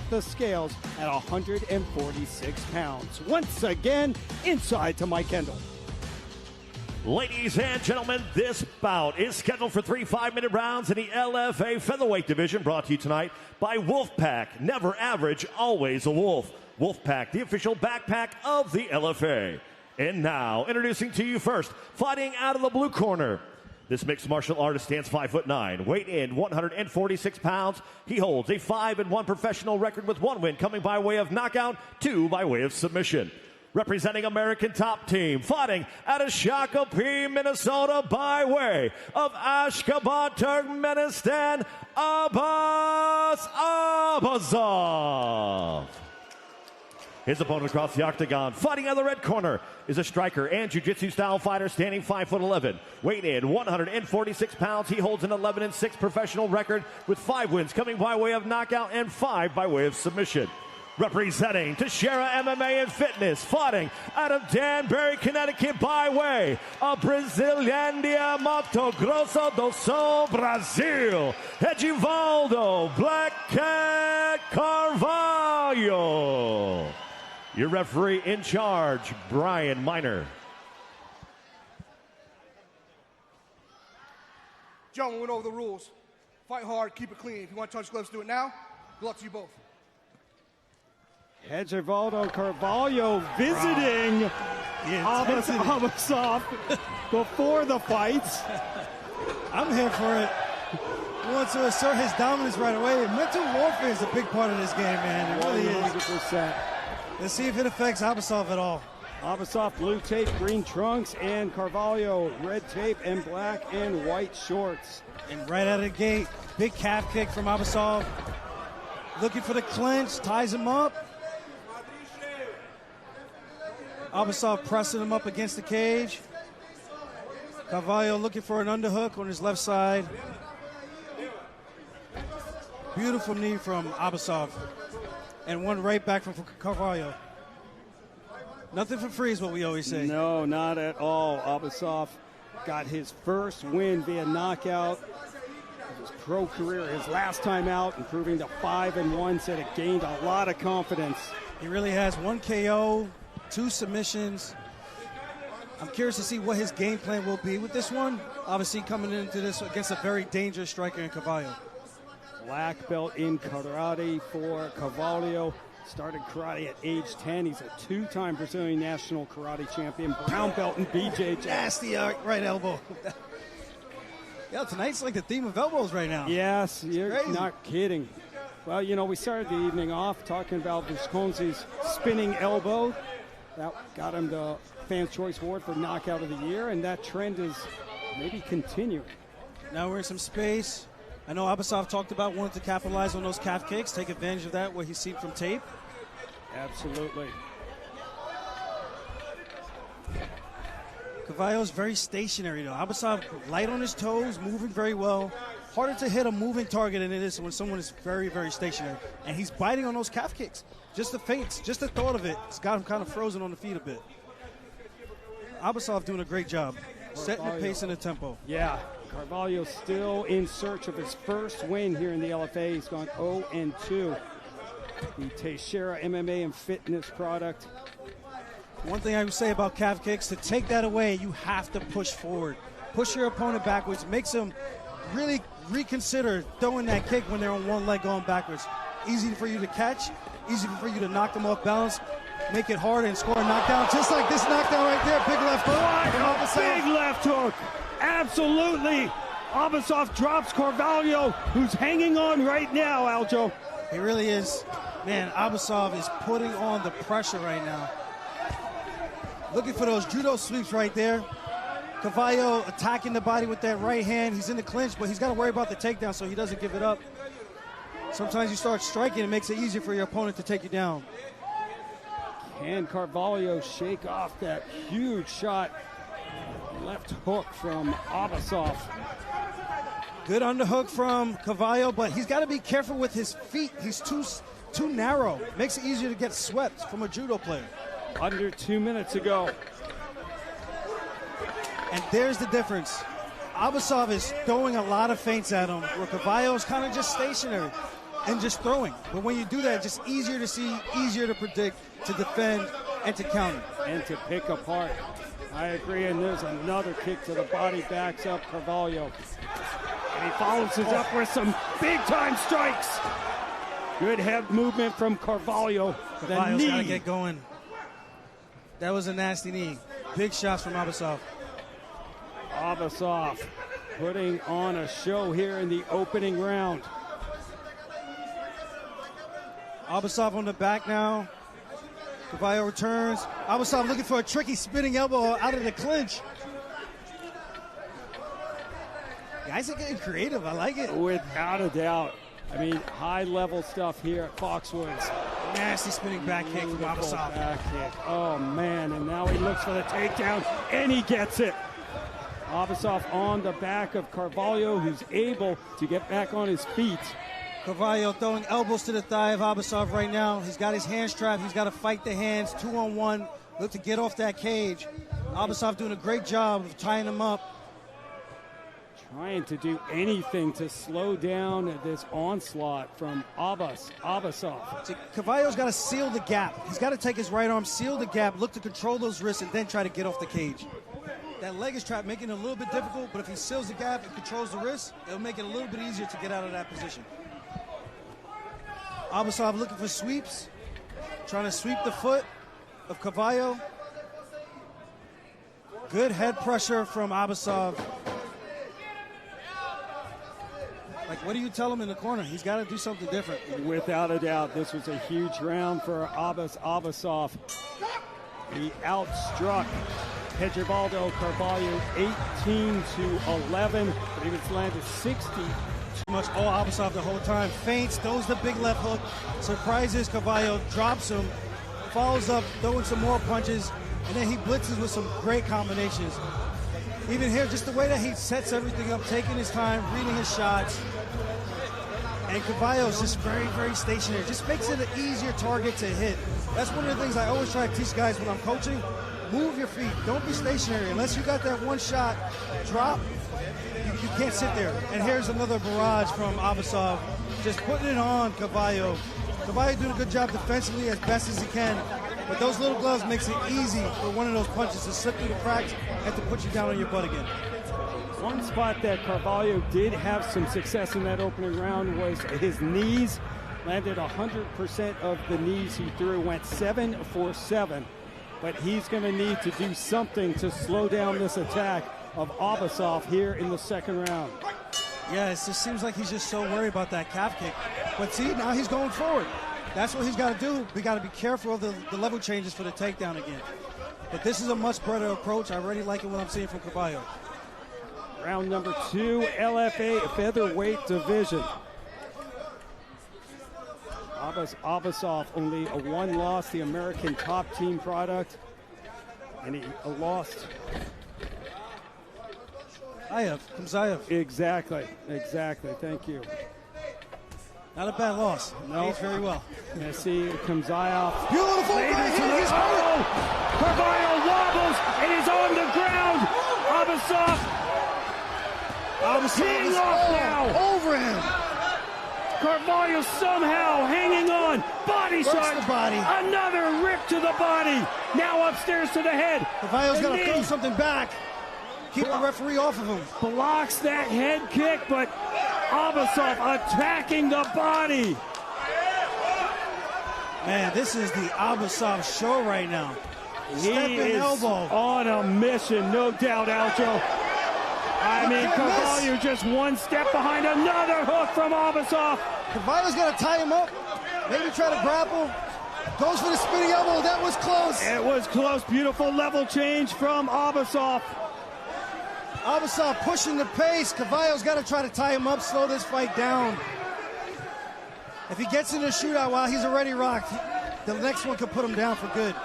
the scales at 146 pounds. Once again, inside to Mike Kendall. Ladies and gentlemen, this bout is scheduled for 3 5-minute rounds in the LFA featherweight division, brought to you tonight by Wolfpack. Never average, always a wolf. Wolfpack, the official backpack of the LFA. And now, introducing to you first, fighting out of the blue corner. This mixed martial artist stands 5'9", weight in 146 pounds. He holds a 5-1 professional record with 1 win coming by way of knockout, 2 by way of submission. Representing American Top Team, fighting out of Shakopee, Minnesota, by way of Ashgabat, Turkmenistan, Abbas Abbasov. His opponent across the octagon, fighting out of the red corner, is a striker and jiu-jitsu style fighter standing 5'11", weight in 146 pounds. He holds an 11-6 professional record with 5 wins coming by way of knockout and 5 by way of submission. Representing Teixeira MMA and Fitness, fighting out of Danbury, Connecticut, by way of Brasilandia, Mato Grosso do Sul, Brazil, Regivaldo Black Cat Carvalho. Your referee in charge, Brian Miner. Gentlemen, went over the rules. Fight hard, keep it clean. If you want to touch gloves, do it now. Good luck to you both. Reджivaldo Carvajal visiting Abbas Abasov before the fights. I'm here for it. He wants to assert his dominance right away. Mental warfare is a big part of this game, man. It really is. 100%. Let's see if it affects Abasov at all. Abasov, blue tape, green trunks, and Carvalho, red tape and black and white shorts. And right out of the gate, big calf kick from Abasov. Looking for the clinch, ties him up. Abasov pressing him up against the cage. Carvalho looking for an underhook on his left side. Beautiful knee from Abasov. And one right back from Carvalho. Nothing for free is what we always say. No, not at all. Abasov got his first win via knockout of his pro career, his last time out, improving to 5-1, said it gained a lot of confidence. He really has 1 KO, 2 submissions. I'm curious to see what his game plan will be with this one. Obviously coming into this against a very dangerous striker in Carvalho. Black belt in karate for Carvalho. Started karate at age 10. He's a 2-time Brazilian national karate champion. Brown belt in BJJ. Nasty right elbow. Yeah, tonight's like the theme of elbows right now. Yes, you're crazy. Not kidding. Well, you know, we started the evening off talking about Visconti's spinning elbow. That got him the Fans' Choice Award for Knockout of the Year, and that trend is maybe continuing. Now we're in some space. I know Abasov talked about wanting to capitalize on those calf kicks, take advantage of that, what he's seen from tape. Absolutely. Carvalho's very stationary, though. Abasov light on his toes, moving very well. Harder to hit a moving target than it is when someone is very, very stationary. And he's biting on those calf kicks. Just the feints, just the thought of it, it's got him kind of frozen on the feet a bit. Abasov doing a great job, setting the pace and the tempo. Yeah, Carvalho still in search of his first win here in the LFA. He's gone 0-2. The Teixeira MMA and Fitness product. One thing I would say about calf kicks, to take that away, you have to push forward. Push your opponent backwards, makes him really reconsider throwing that kick when they're on one leg going backwards. Easy for you to catch, easy for you to knock them off balance, make it hard and score a knockdown, just like this knockdown right there. Big left hook. Big left hook. Absolutely. Abasov drops Carvalho, who's hanging on right now, Aljo. He really is. Man, Abasov is putting on the pressure right now. Looking for those judo sweeps right there. Carvalho attacking the body with that right hand. He's in the clinch, but he's got to worry about the takedown so he doesn't give it up. Sometimes you start striking, it makes it easier for your opponent to take you down. Can Carvalho shake off that huge shot? Left hook from Abasov. Good underhook from Carvalho, but he's got to be careful with his feet. He's too narrow. Makes it easier to get swept from a judo player. Under 2 minutes to go. And there's the difference. Abasov is throwing a lot of feints at him, where Carvalho is kind of just stationary. and just throwing. But when you do that, it's just easier to see, easier to predict, to defend, and to counter. And to pick apart. I agree, and there's another kick to the body, backs up Carvalho. And he follows this up with some big-time strikes. Good head movement from Carvalho. Carvalho's got to get going. That was a nasty knee. Big shots from Abbasov. Abbasov putting on a show here in the opening round. Abbasov on the back now. Carvalho returns. Abbasov looking for a tricky spinning elbow out of the clinch. Guys are getting creative. I like it. Without a doubt. I mean, high-level stuff here at Foxwoods. Nasty spinning back kick from Abbasov. Back kick. Oh, man. And now he looks for the takedown, and he gets it. Abbasov on the back of Carvalho, who's able to get back on his feet. Carvalho throwing elbows to the thigh of Abbasov right now. He's got his hands trapped. He's got to fight the hands 2-on-1. Look to get off that cage. Abbasov doing a great job of tying him up. Trying to do anything to slow down this onslaught from Abbasov. See, Carvalho's got to seal the gap. He's got to take his right arm, seal the gap, look to control those wrists, and then try to get off the cage. That leg is trapped, making it a little bit difficult, but if he seals the gap and controls the wrist, it'll make it a little bit easier to get out of that position. Abbasov looking for sweeps, trying to sweep the foot of Carvalho. Good head pressure from Abbasov. Like, what do you tell him in the corner? He's got to do something different. Without a doubt, this was a huge round for Abbass Abbassov. He outstruck Regivaldo Carvalho 18-11, but he was landed 60. Too much all Abbasov the whole time. Feints, throws the big left hook, surprises Carvalho, drops him, follows up, throwing some more punches, and then he blitzes with some great combinations. Even here, just the way that he sets everything up, taking his time, reading his shots. And Carvalho's just very, very stationary. Just makes it an easier target to hit. That's one of the things I always try to teach guys when I'm coaching. Move your feet. Don't be stationary. Unless you got that one shot, drop, you can't sit there. And here's another barrage from Abbasov, just putting it on Carvalho. Carvalho doing a good job defensively as best as he can. But those little gloves makes it easy for one of those punches to slip through the cracks and to put you down on your butt again. One spot that Carvalho did have some success in that opening round was his knees. Landed 100% of the knees he threw, went 7 for 7. But he's going to need to do something to slow down this attack of Abbasov here in the second round. Yeah, it just seems like he's just so worried about that calf kick. But see, now he's going forward. That's what he's got to do. We got to be careful of the level changes for the takedown again. But this is a much better approach. I already like it what I'm seeing from Carvalho. Round number 2, LFA featherweight division. Abbass Abbassov only a 1 loss, the American top team product. And he lost. Kamzayev. Exactly. Thank you. Not a bad loss. No, aged very well. I see Kamzayev. Beautiful right hand. He's Carvalho wobbles and is on the ground. Abbasov is off now. Over him. Carvalho somehow hanging on. Body shot. The body. Another rip to the body. Now upstairs to the head. Carvalho's got to throw something back. Keep the referee off of him. Blocks that head kick, but Abbasov attacking the body. Man, this is the Abbasov show right now. He is on a mission, no doubt, Aljo. I mean, Carvalho just one step behind, another hook from Abbasov. Carvalho's got to tie him up, maybe try to grapple. Goes for the spinning elbow, that was close. It was close, beautiful level change from Abbasov. Abbasov pushing the pace. Carvalho's got to try to tie him up, slow this fight down. If he gets in a shootout while he's already rocked, the next one could put him down for good.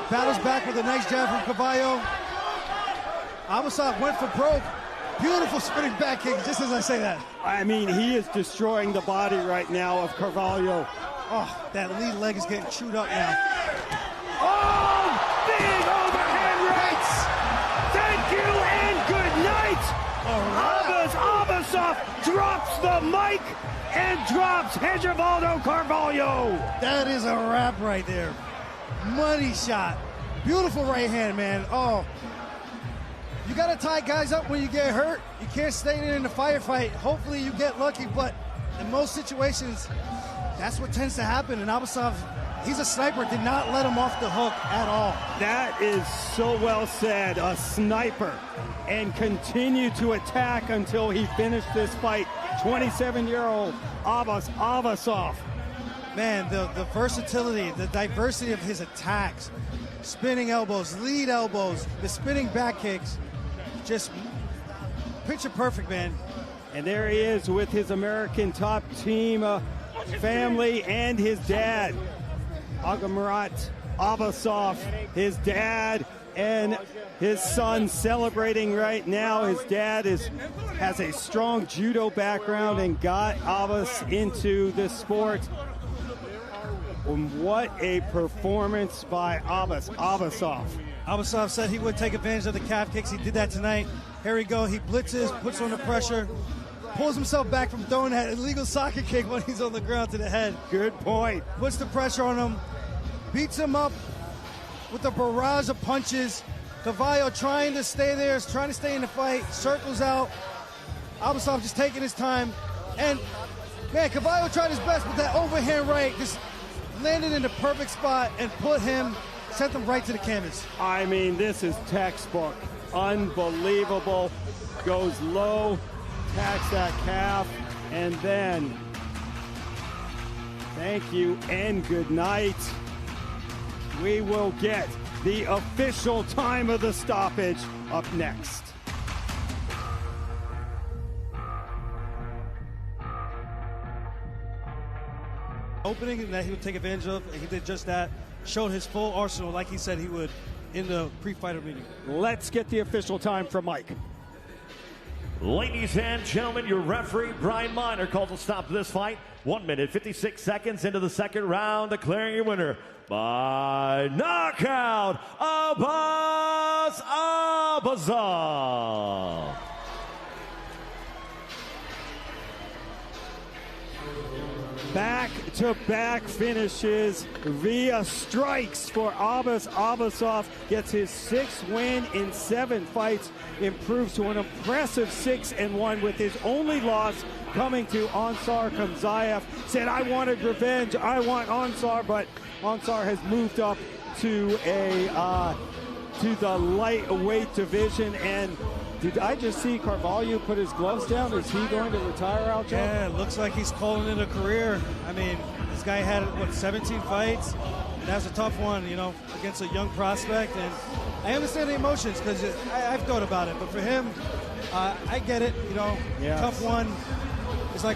Battles back with a nice jab from Carvalho. Abbasov went for broke. Beautiful spinning back kick, just as I say that. I mean, he is destroying the body right now of Carvalho. Oh, that lead leg is getting chewed up now. Oh, big overhand rights. Thank you and good night. Abbass Abasov drops the mic and drops Reджivальдо Карвалью. That is a wrap right there. Money shot. Beautiful right hand, man. Oh, you got to tie guys up when you get hurt. You can't stay there in the firefight. Hopefully you get lucky, but in most situations, that's what tends to happen. And Abasov, he's a sniper, did not let him off the hook at all. That is so well said. A sniper. And continue to attack until he finished this fight. 27-year-old Abbas Abbasov. Man, the versatility, the diversity of his attacks, spinning elbows, lead elbows, the spinning back kicks, just picture perfect, man. And there he is with his American top team family and his dad, Agamurat Abasov, his dad and his son celebrating right now. His dad has a strong judo background and got Abbas into this sport. What a performance by Abas Abasov. Abasov said he would take advantage of the calf kicks. He did that tonight. Here we go. He blitzes, puts on the pressure, pulls himself back from throwing that illegal soccer kick when he's on the ground to the head. Good point. Puts the pressure on him, beats him up with a barrage of punches. Carvalho trying to stay there, trying to stay in the fight, circles out. Abasov just taking his time. And, man, Carvalho tried his best with that overhand right, just landed in the perfect spot and sent him right to the canvas. I mean, this is textbook. Unbelievable. Goes low, attacks that calf, and then thank you and good night. We will get the official time of the stoppage up next. Opening that he would take advantage of, and he did just that. Showed his full arsenal like he said he would in the pre-fighter meeting. Let's get the official time from Mike. Ladies and gentlemen, your referee, Brian Miner, called to stop this fight. 1 minute, 56 seconds into the second round, declaring your winner by knockout, Abbas Abbasov. Back-to-back finishes via strikes for Abbas Abasov. Gets his 6th win in 7 fights. Improves to an impressive 6-1 with his only loss coming to Ansar Kamzayev. Said, I wanted revenge, I want Ansar, but Ansar has moved up to the lightweight division. And did I just see Carvalho put his gloves down? Is he going to retire, Aljo? Yeah, it looks like he's calling it a career. I mean, this guy had, 17 fights? And that's a tough one, against a young prospect. And I understand the emotions because I've thought about it. But for him, I get it, Yes. Tough one. It's like